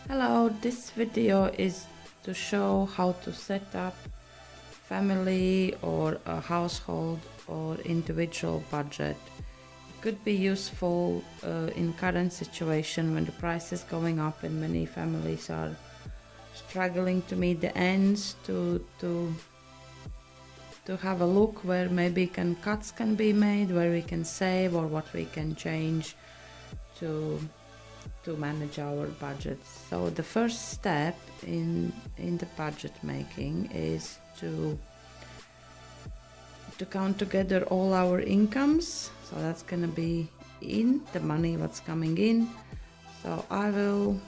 Hello, this video is to show how to set up family or a household or individual budget. It could be useful in current situation when the price is going up and many families are struggling to meet the ends to have a look where maybe cuts can be made, where we can save or what we can change to manage our budgets. So the first step in the budget making is to count together all our incomes. So that's gonna be in the money what's coming in. So I will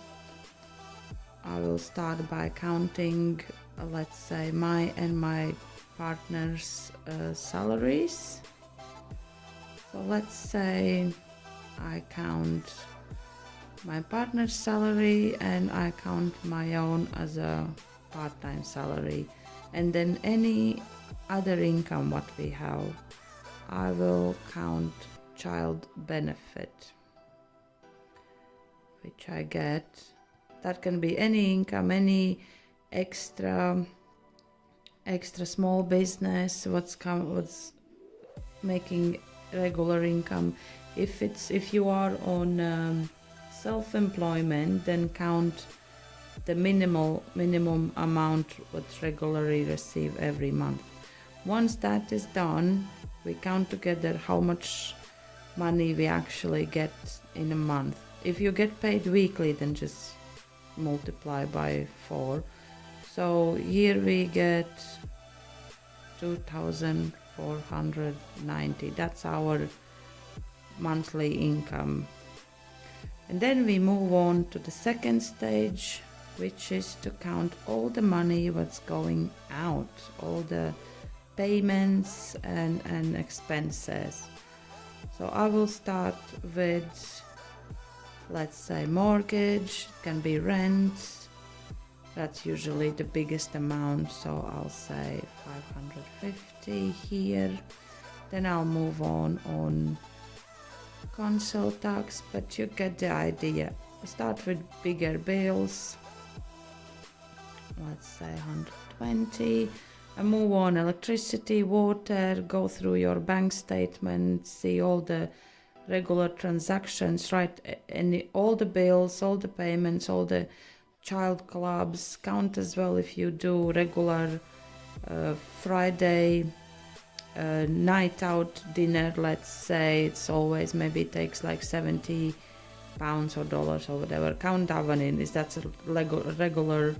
start by counting let's say my and my partner's salaries. So let's say I count my partner's salary and I count my own as a part-time salary, and then any other income what we have I will count child benefit which I get. That can be any income, any extra small business what's making regular income. If you are on self-employment, then count the minimum amount what regularly receive every month. Once that is done, we count together how much money we actually get in a month. If you get paid weekly, then just multiply by 4. So here we get 2,490. That's our monthly income. And then we move on to the second stage, which is to count all the money what's going out, all the payments and expenses. So I will start with, let's say, mortgage. It can be rent. That's usually the biggest amount, so I'll say 550 here. Then I'll move on council tax, but you get the idea. We start with bigger bills, let's say 120, and move on electricity, water, go through your bank statement, see all the regular transactions, right? All the bills, all the payments, all the child clubs, count as well if you do regular Friday night out dinner. Let's say it's always, maybe it takes like 70 pounds or dollars or whatever. Count that one in, is that's a regular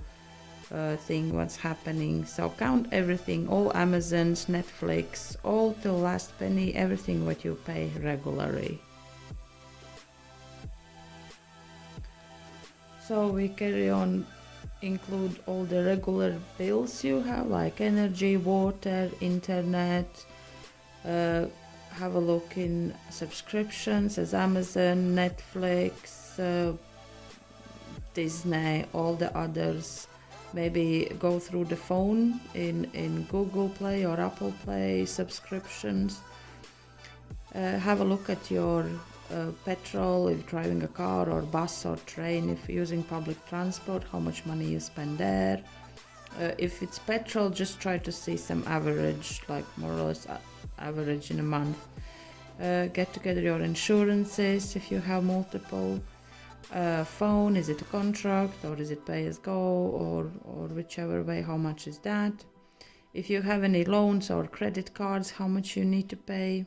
thing what's happening. So count everything, all Amazons, Netflix, all till last penny, everything what you pay regularly. So we carry on, include all the regular bills you have, like energy, water, internet. Have a look in subscriptions as Amazon, Netflix, Disney, all the others. Maybe go through the phone in Google Play or Apple Play subscriptions. Have a look at your petrol, if driving a car or bus or train, if using public transport, how much money you spend there. If it's petrol, just try to see some average, like more or less average in a month. Get together your insurances if you have multiple. Phone, is it a contract or is it pay as go, or whichever way, how much is that. If you have any loans or credit cards, how much you need to pay.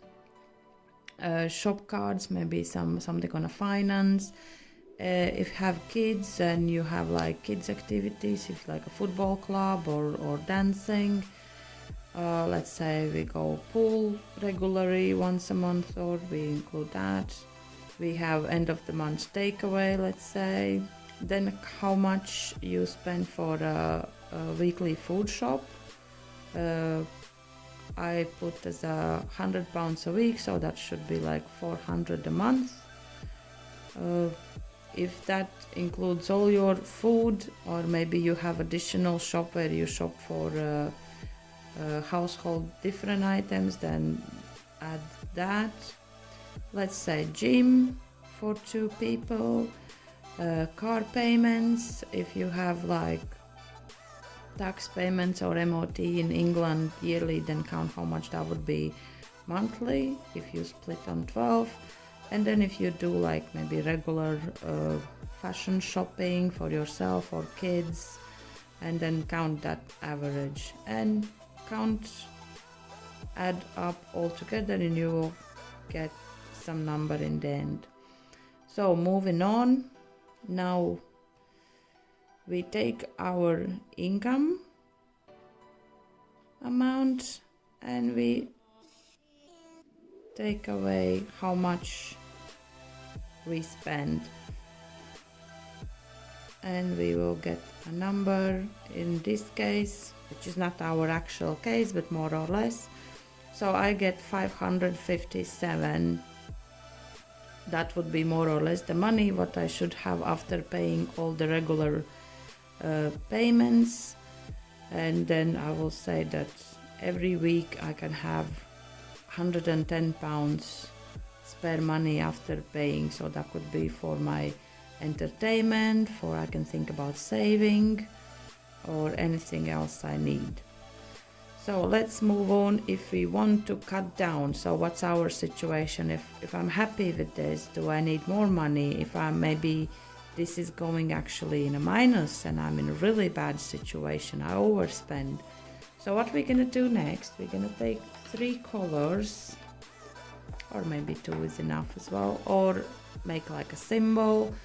Shop cards, maybe something on a finance. If you have kids and you have like kids activities, if like a football club or dancing, let's say we go pool regularly once a month, or we include that. We have end of the month takeaway, let's say. Then how much you spend for a weekly food shop. I put as £100 a week, so that should be like 400 a month. If that includes all your food, or maybe you have additional shop where you shop for household different items, then add that. Let's say gym for 2 people, car payments, if you have like tax payments or MOT in England yearly, then count how much that would be monthly if you split on 12. And then if you do like maybe regular fashion shopping for yourself or kids, and then count that average and add up all together, and you will get some number in the end. So moving on, now we take our income amount and we take away how much we spend, and we will get a number in this case, which is not our actual case but more or less. So I get 557. That would be more or less the money what I should have after paying all the regular payments. And then I will say that every week I can have £110 spare money after paying. So that could be for my entertainment, for I can think about saving or anything else I need. So let's move on. If we want to cut down, so what's our situation? If I'm happy with this, do I need more money? If I'm maybe this is going actually in a minus and I'm in a really bad situation, I overspend. So what we're gonna do next, we're gonna take 3 colors, or maybe 2 is enough as well, or make like a symbol.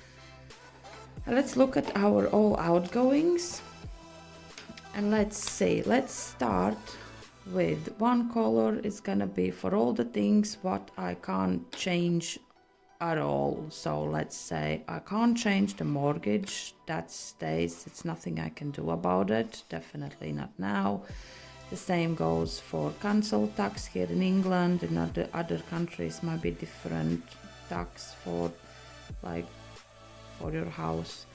And let's look at our all outgoings. And let's see, let's start with one color. Is gonna be for all the things what I can't change at all. So let's say I can't change the mortgage, that stays, it's nothing I can do about it, definitely not now. The same goes for council tax here in England. In other countries might be different tax for like for your house.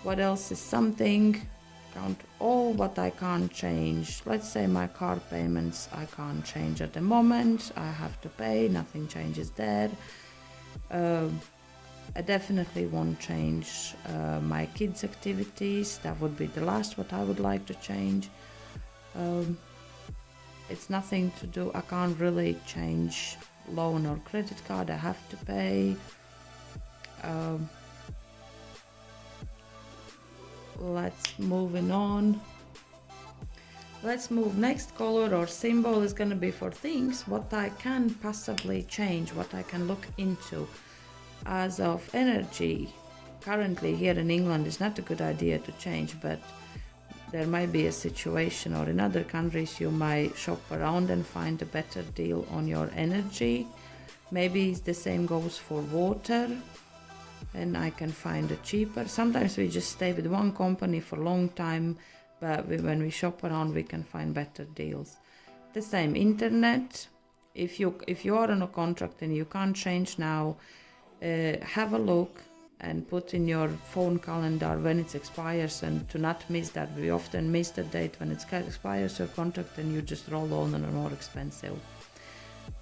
What else is something? Count all what I can't change. Let's say my car payments I can't change at the moment. I have to pay, nothing changes there. I definitely won't change my kids' activities. That would be the last what I would like to change. It's nothing to do, I can't really change loan or credit card, I have to pay. Let's moving on. Let's move. Next color or symbol is going to be for things what I can possibly change, what I can look into. As of energy, currently here in England is not a good idea to change, but there might be a situation, or in other countries you might shop around and find a better deal on your energy. Maybe the same goes for water, and I can find it cheaper. Sometimes we just stay with one company for a long time, but when we shop around we can find better deals. The same internet, if you are on a contract and you can't change now, have a look and put in your phone calendar when it expires, and to not miss that. We often miss the date when it expires your contract and you just roll on and are more expensive.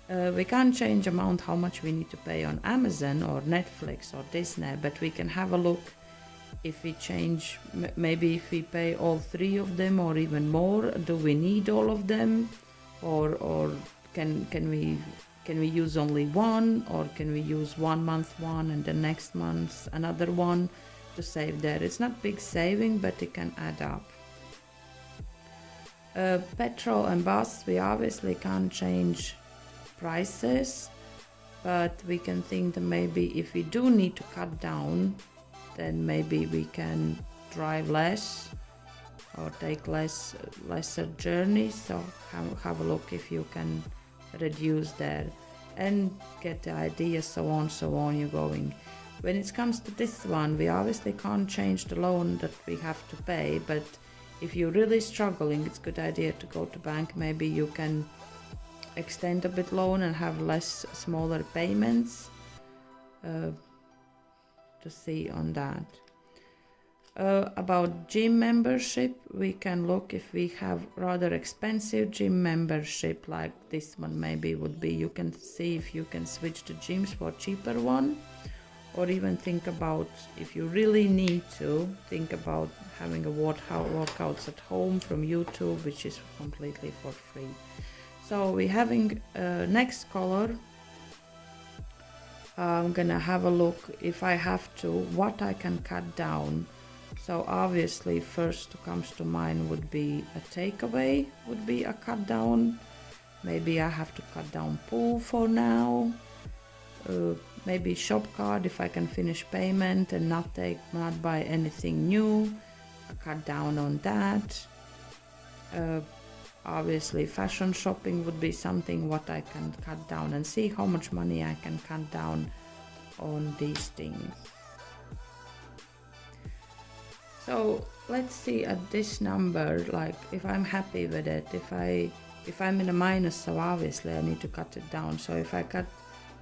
We can't change amount how much we need to pay on Amazon or Netflix or Disney, but we can have a look if we change, maybe if we pay all 3 of them or even more. Do we need all of them, or can we use only one, or can we use 1 month one and the next month another one to save there? It's not big saving, but it can add up. Petrol and bus, we obviously can't change prices, but we can think that maybe if we do need to cut down, then maybe we can drive less or take lesser journeys. So have a look if you can reduce there and get the idea, so on you're going. When it comes to this one, we obviously can't change the loan that we have to pay, but if you're really struggling, it's a good idea to go to bank. Maybe you can extend a bit loan and have smaller payments, to see on that. About gym membership, we can look if we have rather expensive gym membership, like this one maybe would be, you can see if you can switch the gyms for cheaper one, or even think about, if you really need to, think about having a workouts at home from YouTube, which is completely for free. So we're having next color. I'm gonna have a look, if I have to, what I can cut down. So obviously first comes to mind would be a takeaway, would be a cut down. Maybe I have to cut down pool for now. Maybe shop card, if I can finish payment and not buy anything new, I cut down on that. Obviously fashion shopping would be something what I can cut down, and see how much money I can cut down on these things. So let's see at this number, like if I'm happy with it, if I'm in a minus, so obviously I need to cut it down. So if I cut,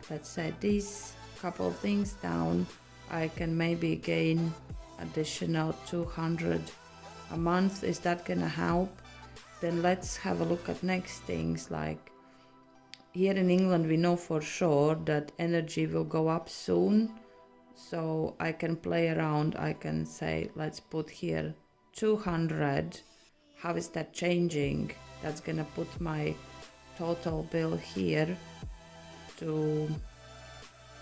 let's say, these couple of things down, I can maybe gain additional 200 a month. Is that gonna help? Then let's have a look at next things. Like here in England, we know for sure that energy will go up soon. So I can play around. I can say, let's put here 200. How is that changing? That's gonna put my total bill here to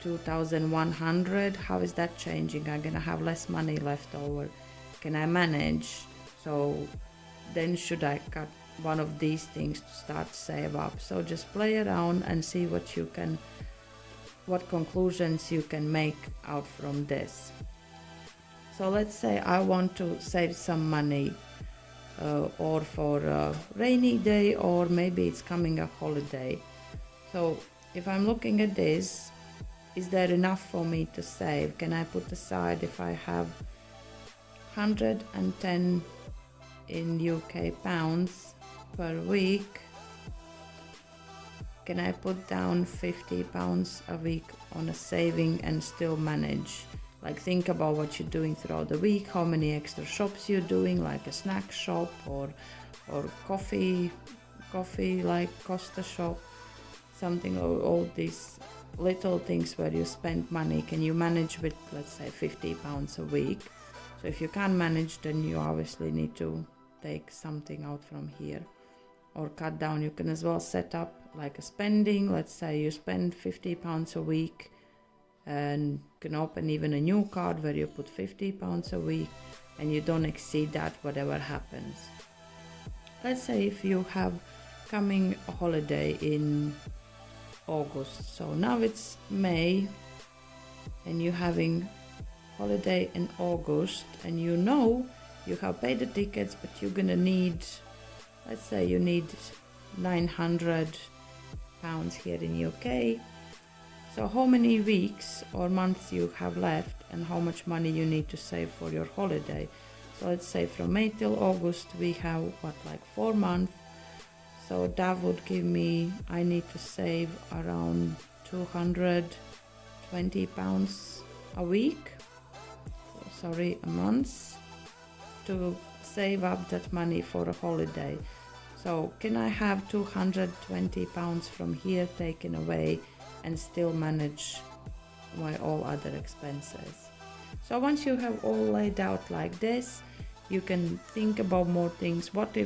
2,100. How is that changing? I'm gonna have less money left over. Can I manage? So then should I cut one of these things to start save up? So just play around and see what conclusions you can make out from this. So let's say I want to save some money, or for a rainy day, or maybe it's coming a holiday. So if I'm looking at this, is there enough for me to save? Can I put aside, if I have 110 in UK pounds per week, can I put down 50 pounds a week on a saving and still manage? Like, think about what you're doing throughout the week, how many extra shops you're doing, like a snack shop or coffee like Costa shop, something, or all these little things where you spend money. Can you manage with, let's say, 50 pounds a week? So if you can't manage, then you obviously need to take something out from here or cut down. You can as well set up like a spending. Let's say you spend 50 pounds a week, and you can open even a new card where you put 50 pounds a week and you don't exceed that, whatever happens. Let's say if you have coming a holiday in August. So now it's May and you're having holiday in August, and you know you have paid the tickets, but you're gonna need, let's say you need 900 pounds here in UK. So how many weeks or months you have left, and how much money you need to save for your holiday. So let's say from May till August we have like 4 months. So that would give me, I need to save around 220 pounds a week, a month, to save up that money for a holiday. So can I have 220 pounds from here taken away and still manage my all other expenses? So once you have all laid out like this, you can think about more things. What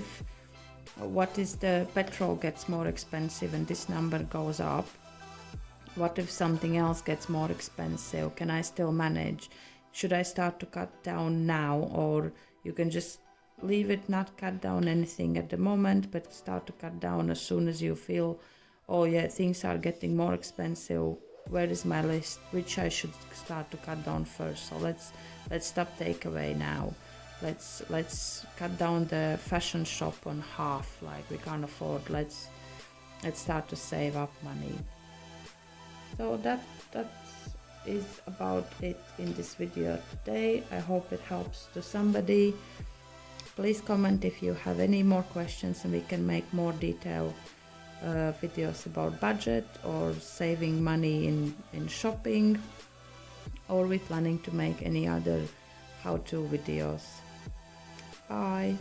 is the petrol gets more expensive and this number goes up? What if something else gets more expensive? Can I still manage? Should I start to cut down now, or you can just leave it, not cut down anything at the moment, but start to cut down as soon as you feel, oh yeah, things are getting more expensive. Where is my list? Which I should start to cut down first? So let's stop takeaway now. Let's cut down the fashion shop on half. Like, we can't afford. Let's start to save up money. So that is about it in this video today. I hope it helps to somebody. Please comment if you have any more questions, and we can make more detailed videos about budget or saving money in shopping, or we're planning to make any other how-to videos. Bye.